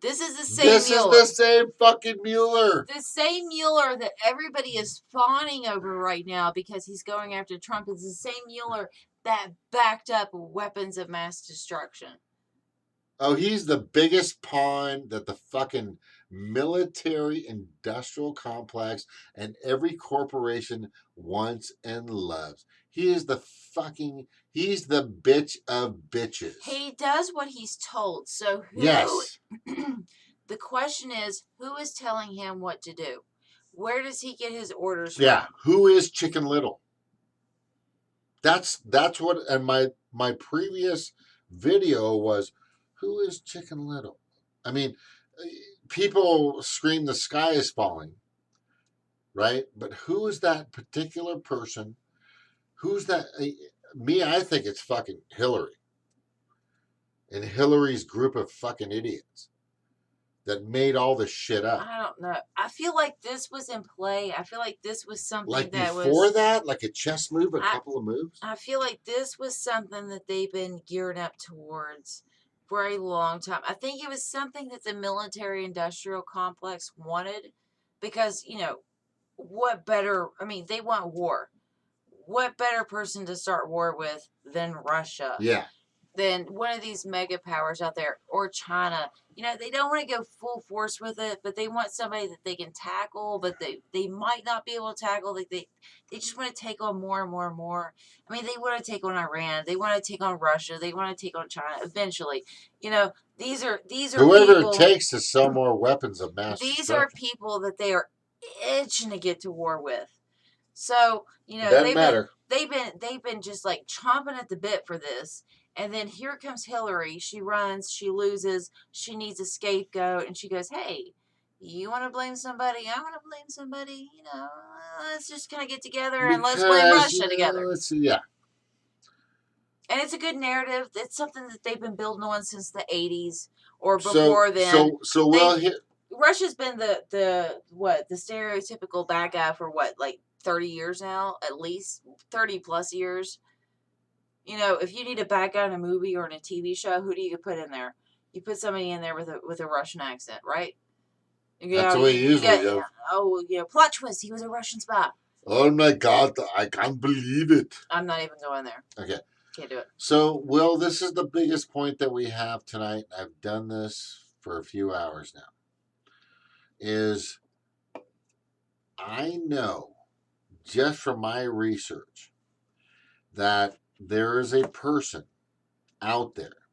This is the same Mueller. This is the same fucking Mueller. The same Mueller that everybody is fawning over right now because he's going after Trump is the same Mueller that backed up weapons of mass destruction. Oh, he's the biggest pawn that the fucking military industrial complex and every corporation wants and loves. He's the bitch of bitches. He does what he's told. So yes. The question is, who is telling him what to do? Where does he get his orders Yeah. from? Who is Chicken Little? That's what. And my previous video was, who is Chicken Little? I mean, people scream the sky is falling, right? But who is that particular person? Who's that? Me, I think it's fucking Hillary and Hillary's group of fucking idiots that made all this shit up. I don't know. I feel like this was in play. I feel like this was something Like that before was. that, like a chess move, a couple of moves. I feel like this was something that they've been geared up towards for a long time. I think it was something that the military industrial complex wanted because, what better, I mean, they want war. What better person to start war with than Russia? Yeah. Than one of these mega powers out there, or China. They don't want to go full force with it, but they want somebody that they can tackle, but they might not be able to tackle. They just want to take on more and more and more. I mean, they want to take on Iran. They want to take on Russia. They want to take on China eventually. These are Whoever people, it takes to sell more weapons of mass these are destruction. people that they are itching to get to war with. So, Doesn't matter. they've been just like chomping at the bit for this. And then here comes Hillary. She runs, she loses, she needs a scapegoat, and she goes, "Hey, you want to blame somebody? I want to blame somebody. Let's just kind of get together and let's blame Russia together." Yeah. And it's a good narrative. It's something that they've been building on since the 80s or before then. So well, Russia's been the stereotypical bad guy for like 30 years now, at least 30 plus years. If you need a bad guy in a movie or in a TV show, who do you put in there? You put somebody in there with a Russian accent, right? That's the way it usually goes. Plot twist, he was a Russian spy. Oh my God, I can't believe it. I'm not even going there. Okay. Can't do it. So, Will, this is the biggest point that we have tonight. I've done this for a few hours now. Is I know, just from my research, that there is a person out there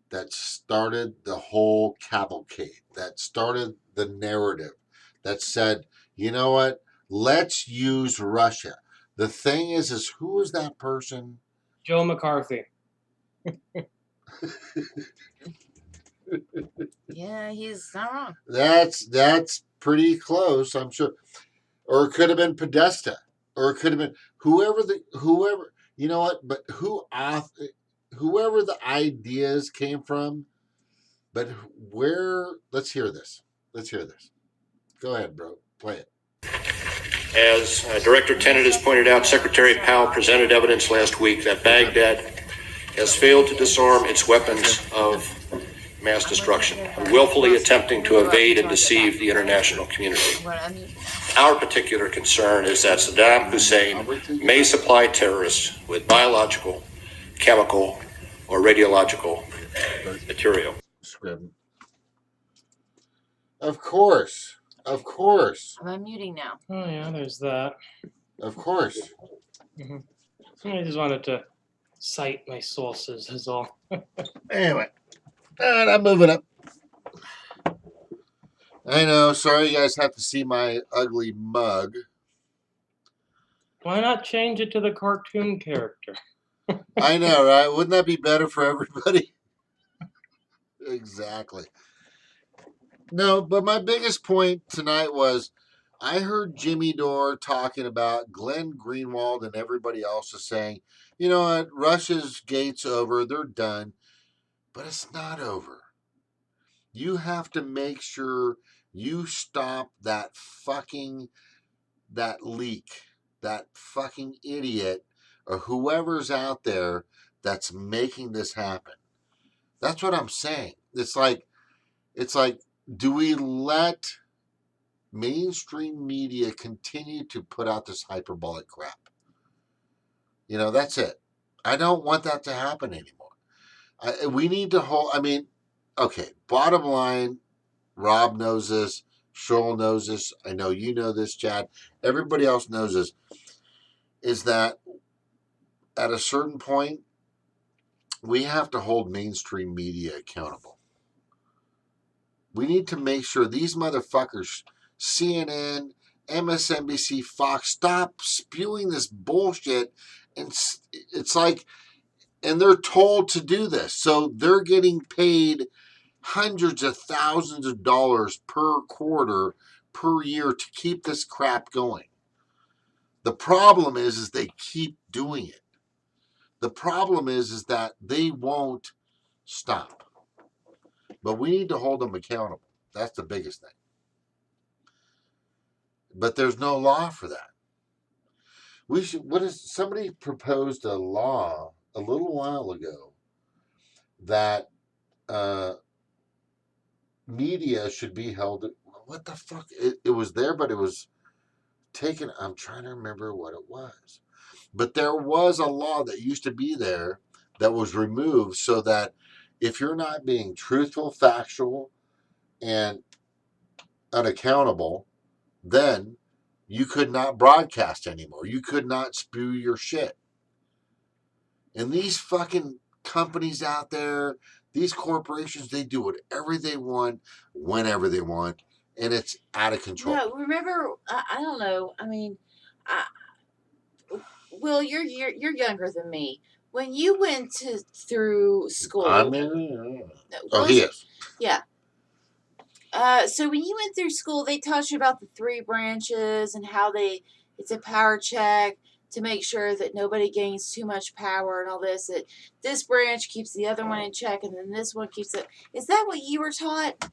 that started the whole cavalcade, that started the narrative, that said, you know what, let's use Russia. The thing is who is that person? Joe McCarthy. Yeah, he's not wrong. That's pretty close, I'm sure. Or it could have been Podesta. Or it could have been whoever, you know what, but whoever the ideas came from, but let's hear this. Go ahead, bro. Play it. As Director Tenet has pointed out, Secretary Powell presented evidence last week that Baghdad has failed to disarm its weapons of mass destruction, willfully attempting to evade and deceive the international community. Our particular concern is that Saddam Hussein may supply terrorists with biological, chemical, or radiological material. Of course. I'm unmuting now. Oh yeah, there's that. Of course. I just wanted to cite my sources is all. Anyway. All right, I'm moving up. I know. Sorry you guys have to see my ugly mug. Why not change it to the cartoon character? I know, right? Wouldn't that be better for everybody? Exactly. No, but my biggest point tonight was I heard Jimmy Dore talking about Glenn Greenwald and everybody else is saying, you know what, Russia's gate's over, they're done. But it's not over. You have to make sure you stop that leak, that fucking idiot or whoever's out there that's making this happen. That's what I'm saying. It's like, do we let mainstream media continue to put out this hyperbolic crap? That's it. I don't want that to happen anymore. We need to hold, okay, bottom line, Rob knows this, Shoal knows this, I know you know this, Chad, everybody else knows this, is that at a certain point, we have to hold mainstream media accountable. We need to make sure these motherfuckers, CNN, MSNBC, Fox, stop spewing this bullshit. And it's like, and they're told to do this. So they're getting paid hundreds of thousands of dollars per quarter, per year to keep this crap going. The problem is they keep doing it. The problem is that they won't stop. But we need to hold them accountable. That's the biggest thing. But there's no law for that. Somebody proposed a law a little while ago that media should be held. What the fuck? It was there, but it was taken. I'm trying to remember what it was. But there was a law that used to be there that was removed so that if you're not being truthful, factual, and unaccountable, then you could not broadcast anymore. You could not spew your shit. And these fucking companies out there, these corporations, they do whatever they want, whenever they want, and it's out of control. No, remember, I don't know. I mean, Will, you're younger than me. When you went through school, Oh, he is. Yeah. So when you went through school, they taught you about the three branches and how it's a power check to make sure that nobody gains too much power and all this. That this branch keeps the other one in check, and then this one keeps it. Is that what you were taught?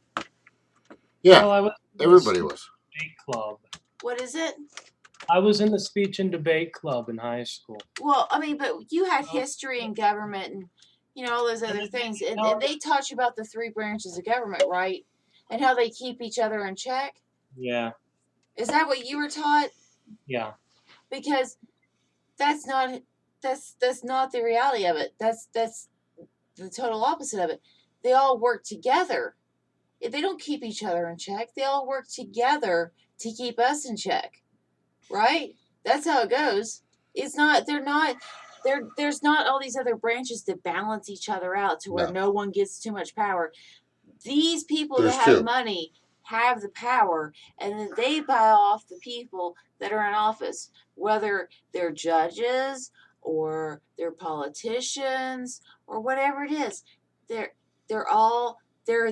Yeah, Well, everybody was. Debate club. What is it? I was in the speech and debate club in high school. Well, I mean, but you had history and government and, all those other things. And they taught you about the three branches of government, right? And how they keep each other in check? Yeah. Is that what you were taught? Yeah. Because that's not the reality of it. That's the total opposite of it. They all work together. If they don't keep each other in check, they all work together to keep us in check. Right? That's how it goes. There's not all these other branches that balance each other out to where no one gets too much power. These people that have money have the power, and then they buy off the people that are in office, whether they're judges or they're politicians or whatever it is. They're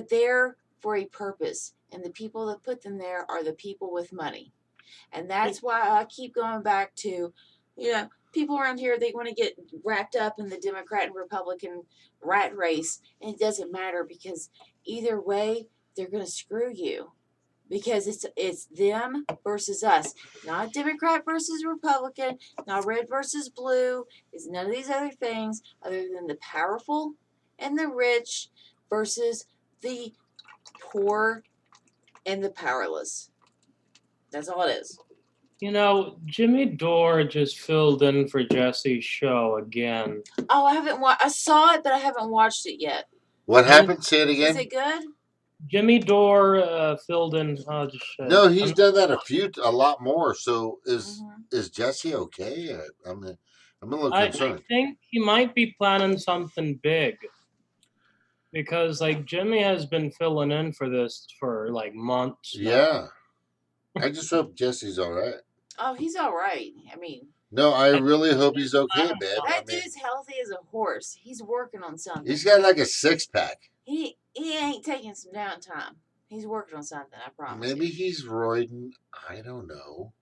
there for a purpose, and the people that put them there are the people with money. And that's why I keep going back to, people around here, they want to get wrapped up in the Democrat and Republican rat race. And it doesn't matter because either way, they're going to screw you. Because it's them versus us. Not Democrat versus Republican, not red versus blue. It's none of these other things other than the powerful and the rich versus the poor and the powerless. That's all it is. Jimmy Dore just filled in for Jesse's show again. Oh, I haven't I saw it, but I haven't watched it yet. What happened? Say it again. Is it good? Jimmy Dore filled in. No, he's done that a lot more. So is Jesse okay? I'm a little concerned. I think he might be planning something big. Because Jimmy has been filling in for this for months. Yeah. I just hope Jesse's all right. Oh, he's all right. I mean. No, I really hope he's okay, man. That dude's healthy as a horse. He's working on something. He's got like a 6-pack. He ain't taking some downtime. He's working on something, I promise. Maybe he's roiding. I don't know.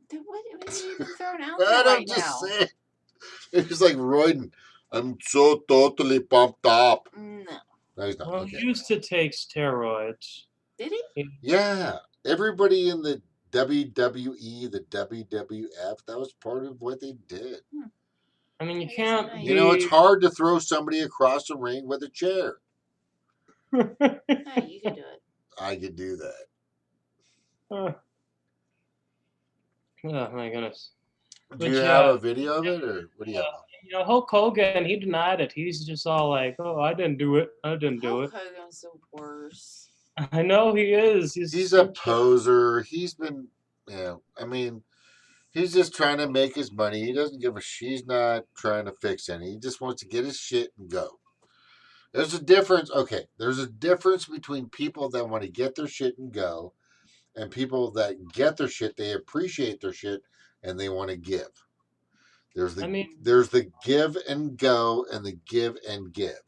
Then what are you even throwing out there right now? I'm just saying. It's like roiding. I'm so totally pumped up. No, he's not. Well, he used to take steroids. Did he? Yeah. Everybody in the WWE, the WWF, that was part of what they did. I mean, you can't. It's hard to throw somebody across the ring with a chair. Hey, you can do it. I could do that. Oh my goodness. Do you have a video of it, or what do you have? Hulk Hogan, he denied it. He's just all like, "Oh, I didn't do it. I didn't do it." Hulk Hogan's the worst. I know he is. He's a poser. He's been, I mean, he's just trying to make his money. He doesn't give a shit. He's not trying to fix any. He just wants to get his shit and go. There's a difference. Okay, there's a difference between people that want to get their shit and go, and people that get their shit, they appreciate their shit, and they want to give. There's I mean, the give and go and the give and give.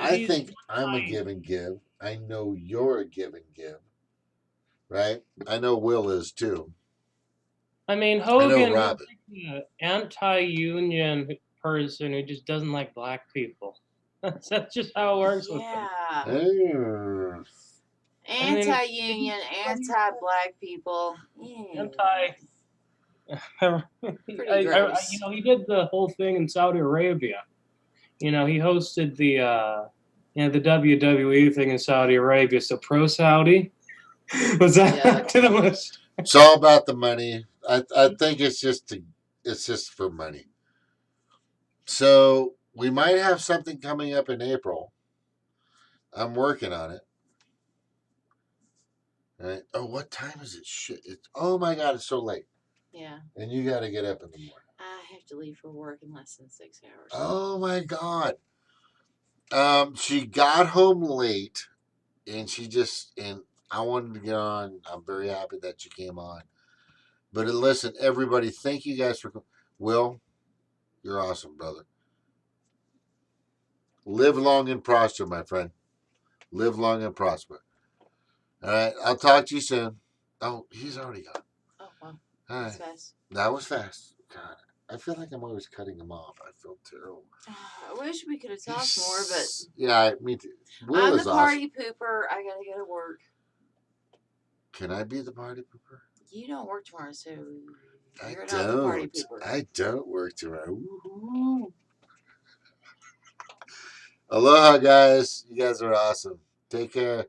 I he's think I'm a give and give. I know you're a give and give, right? I know Will is too. I mean, I know Hogan, Robin. he's like an anti-union person who just doesn't like black people. That's just how it works with him. Yeah. Mm. I mean, Anti-union, anti-black people. Anti. Pretty gross. You know, he did the whole thing in Saudi Arabia. You know, he hosted the WWE thing in Saudi Arabia. So pro Saudi was that Yeah. to the list? It's all about the money. I think it's just for money. So we might have something coming up in April. I'm working on it. Right? Oh, what time is it? Shit! Oh my God! It's so late. Yeah. And you got to get up in the morning. I have to leave for work in less than 6 hours. Oh my God! She got home late, and I wanted to get on. I'm very happy that you came on. But listen, everybody, thank you guys for. Will, you're awesome, brother. Live long and prosper, my friend. Live long and prosper. All right, I'll talk to you soon. Oh, he's already gone. Oh, wow. All That's right, fast. that was fast. God, I feel like I'm always cutting him off. I feel terrible. I wish we could have talked more, but yeah, me too. Will I'm is the awesome. party pooper. I gotta go to work. Can I be the party pooper? You don't work tomorrow, so I you're not the party don't. pooper. I don't work tomorrow. Woo-hoo. Aloha, guys. You guys are awesome. Take care.